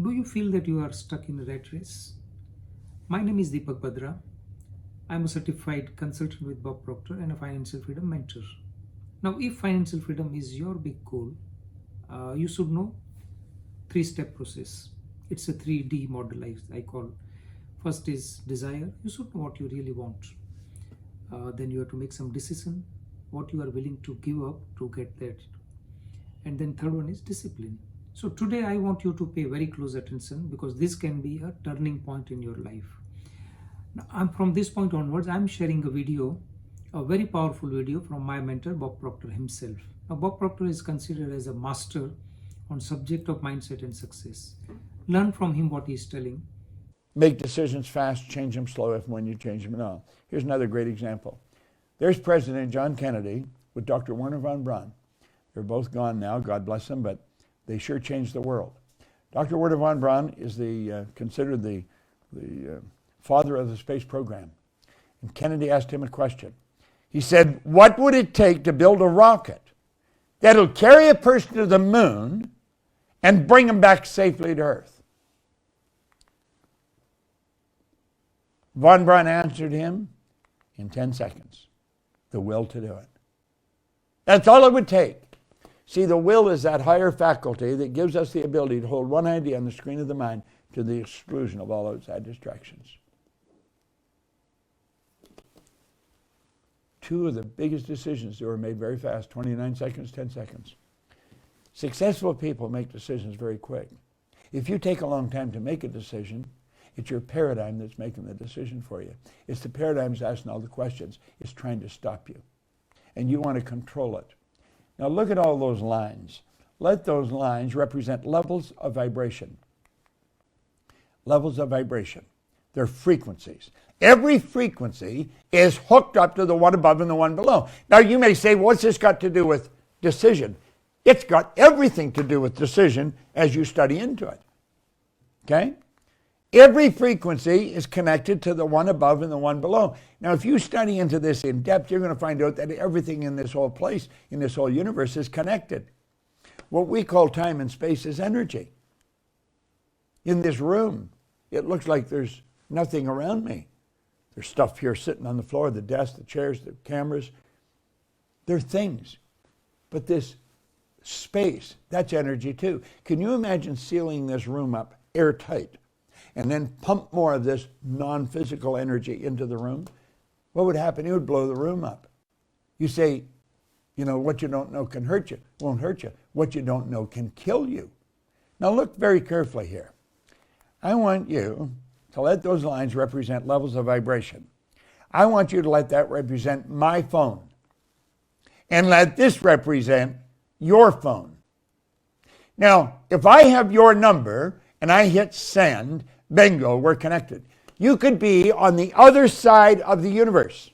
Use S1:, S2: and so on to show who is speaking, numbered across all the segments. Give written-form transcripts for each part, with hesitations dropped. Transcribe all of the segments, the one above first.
S1: Do you feel that you are stuck in a rat race? My name is Deepak Badra. I'm a certified consultant with Bob Proctor and a financial freedom mentor. Now, if financial freedom is your big goal, you should know three-step process. It's a 3D model I call. First is desire. You should know what you really want. Then you have to make some decision, what you are willing to give up to get that. And then third one is discipline. So today I want you to pay very close attention because this can be a turning point in your life. Now, from this point onwards, I'm sharing a video, a very powerful video from my mentor Bob Proctor himself. Now, Bob Proctor is considered as a master on subject of mindset and success. Learn from him what he's telling.
S2: Make decisions fast, change them slow if and when you change them at all. Here's another great example. There's President John Kennedy with Dr. Wernher von Braun. They're both gone now, God bless them, but they sure changed the world. Dr. Wernher von Braun is considered the father of the space program. And Kennedy asked him a question. He said, what would it take to build a rocket that'll carry a person to the moon and bring them back safely to Earth? Von Braun answered him in 10 seconds, the will to do it. That's all it would take. See, the will is that higher faculty that gives us the ability to hold one idea on the screen of the mind to the exclusion of all outside distractions. Two of the biggest decisions that were made very fast, 29 seconds, 10 seconds. Successful people make decisions very quick. If you take a long time to make a decision, it's your paradigm that's making the decision for you. It's the paradigm that's asking all the questions. It's trying to stop you. And you want to control it. Now look at all those lines. Let those lines represent levels of vibration. Levels of vibration. They're frequencies. Every frequency is hooked up to the one above and the one below. Now you may say, what's this got to do with decision? It's got everything to do with decision as you study into it. Okay? Every frequency is connected to the one above and the one below. Now, if you study into this in depth, you're going to find out that everything in this whole place, in this whole universe, is connected. What we call time and space is energy. In this room, it looks like there's nothing around me. There's stuff here sitting on the floor, the desk, the chairs, the cameras. They're things. But this space, that's energy too. Can you imagine sealing this room up airtight and then pump more of this non-physical energy into the room? What would happen? It would blow the room up. You say, what you don't know can hurt you. Won't hurt you. What you don't know can kill you. Now look very carefully here. I want you to let those lines represent levels of vibration. I want you to let that represent my phone. And let this represent your phone. Now, if I have your number and I hit send, bingo, we're connected. You could be on the other side of the universe.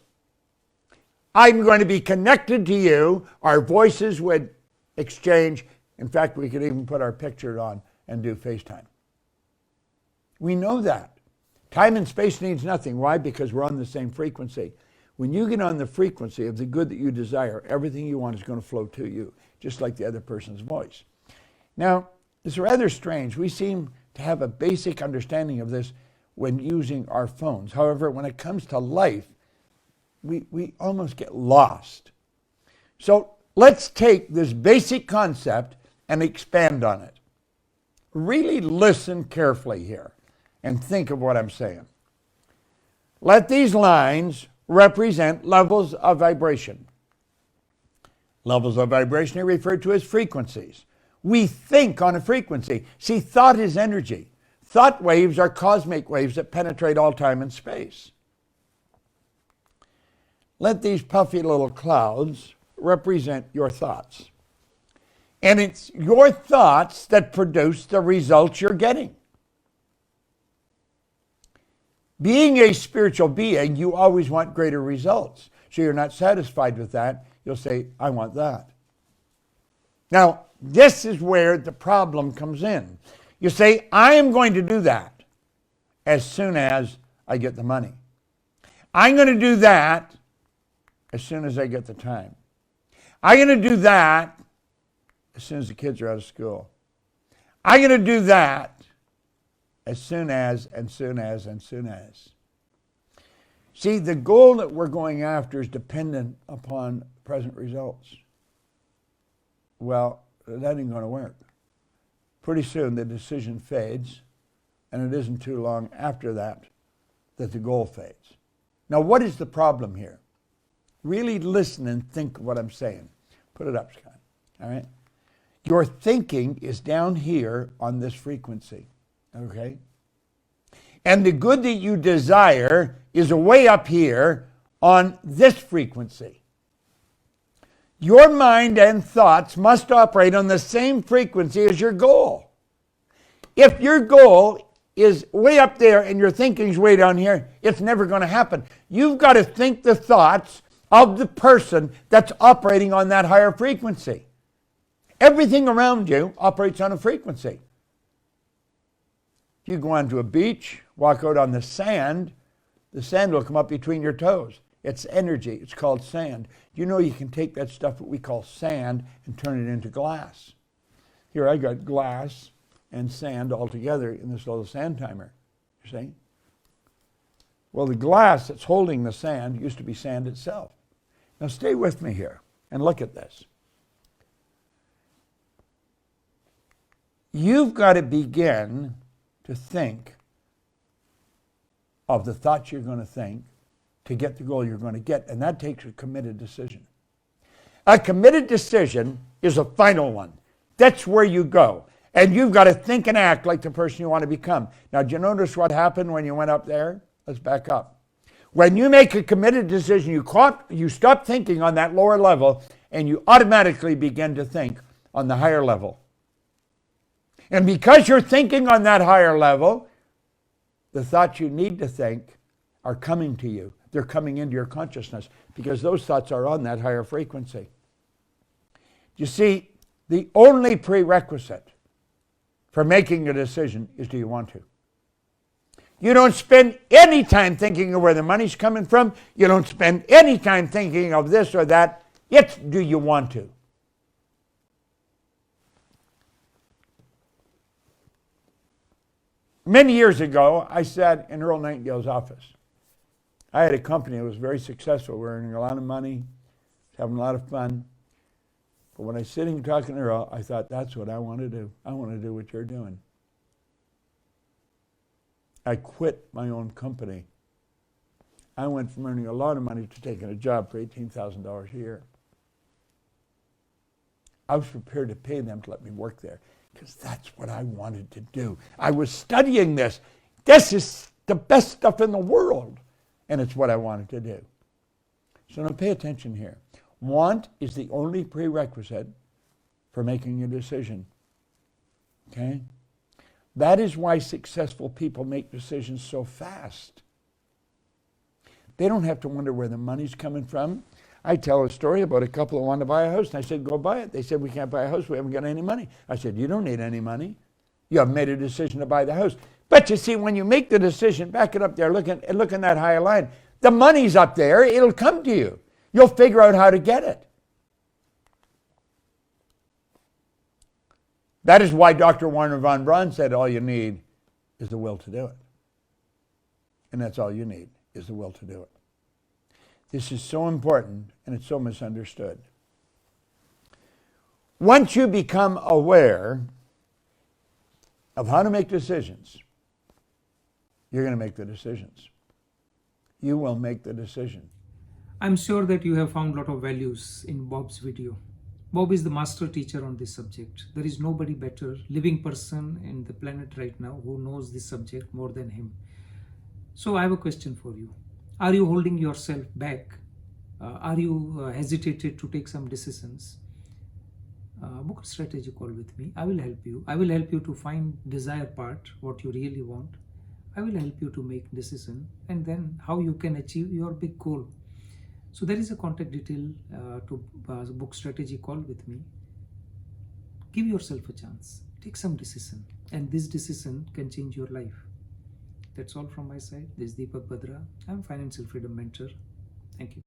S2: I'm going to be connected to you. Our voices would exchange. In fact, we could even put our picture on and do FaceTime. We know that. Time and space needs nothing. Why? Because we're on the same frequency. When you get on the frequency of the good that you desire, everything you want is going to flow to you, just like the other person's voice. Now, it's rather strange. We seem to have a basic understanding of this when using our phones. However, when it comes to life, we almost get lost. So let's take this basic concept and expand on it. Really listen carefully here and think of what I'm saying. Let these lines represent levels of vibration. Levels of vibration are referred to as frequencies. We think on a frequency. See, thought is energy. Thought waves are cosmic waves that penetrate all time and space. Let these puffy little clouds represent your thoughts. And it's your thoughts that produce the results you're getting. Being a spiritual being, you always want greater results. So you're not satisfied with that. You'll say, I want that. Now, this is where the problem comes in. You say, I am going to do that as soon as I get the money. I'm going to do that as soon as I get the time. I'm going to do that as soon as the kids are out of school. I'm going to do that as soon as, and soon as, and soon as. See, the goal that we're going after is dependent upon present results. Well, that ain't going to work. Pretty soon the decision fades, and it isn't too long after that that the goal fades. Now, what is the problem here? Really listen and think what I'm saying. Put it up, Scott. All right? Your thinking is down here on this frequency. Okay? And the good that you desire is way up here on this frequency. Your mind and thoughts must operate on the same frequency as your goal. If your goal is way up there and your thinking is way down here, it's never going to happen. You've got to think the thoughts of the person that's operating on that higher frequency. Everything around you operates on a frequency. If you go onto a beach, walk out on the sand will come up between your toes. It's energy. It's called sand. You know you can take that stuff that we call sand and turn it into glass. Here I got glass and sand all together in this little sand timer. You see? Well, the glass that's holding the sand used to be sand itself. Now stay with me here and look at this. You've got to begin to think of the thoughts you're going to think to get the goal you're going to get, and that takes a committed decision. A committed decision is a final one. That's where you go. And you've got to think and act like the person you want to become. Now, did you notice what happened when you went up there? Let's back up. When you make a committed decision, you stop thinking on that lower level, and you automatically begin to think on the higher level. And because you're thinking on that higher level, the thoughts you need to think are coming to you. They're coming into your consciousness because those thoughts are on that higher frequency. You see, the only prerequisite for making a decision is, do you want to? You don't spend any time thinking of where the money's coming from. You don't spend any time thinking of this or that. It's, do you want to? Many years ago, I sat in Earl Nightingale's office. I had a company that was very successful. We were earning a lot of money, having a lot of fun. But when I was sitting talking to Earl, I thought, that's what I want to do. I want to do what you're doing. I quit my own company. I went from earning a lot of money to taking a job for $18,000 a year. I was prepared to pay them to let me work there because that's what I wanted to do. I was studying this. This is the best stuff in the world, and it's what I wanted to do. So now pay attention here. Want is the only prerequisite for making a decision. Okay? That is why successful people make decisions so fast. They don't have to wonder where the money's coming from. I tell a story about a couple who wanted to buy a house, and I said, go buy it. They said, we can't buy a house. We haven't got any money. I said, you don't need any money. You have made a decision to buy the house. But you see, when you make the decision, back it up there, look in that higher line. The money's up there. It'll come to you. You'll figure out how to get it. That is why Dr. Warner von Braun said all you need is the will to do it. And that's all you need is the will to do it. This is so important, and it's so misunderstood. Once you become aware of how to make decisions, you're going to make the decisions. You will make the decision.
S1: I'm sure that you have found a lot of values in Bob's video. Bob is the master teacher on this subject. There is nobody better living person in the planet right now who knows this subject more than him. So I have a question for you. Are you holding yourself back? Are you hesitated to take some decisions? Book a strategy call with me. I will help you. I will help you to find desire part, what you really want. I will help you to make decision and then how you can achieve your big goal. So there is a contact detail to book strategy call with me. Give yourself a chance. Take some decision, and this decision can change your life. That's all from my side. This is Deepak Badra. I'm Financial Freedom Mentor. Thank you.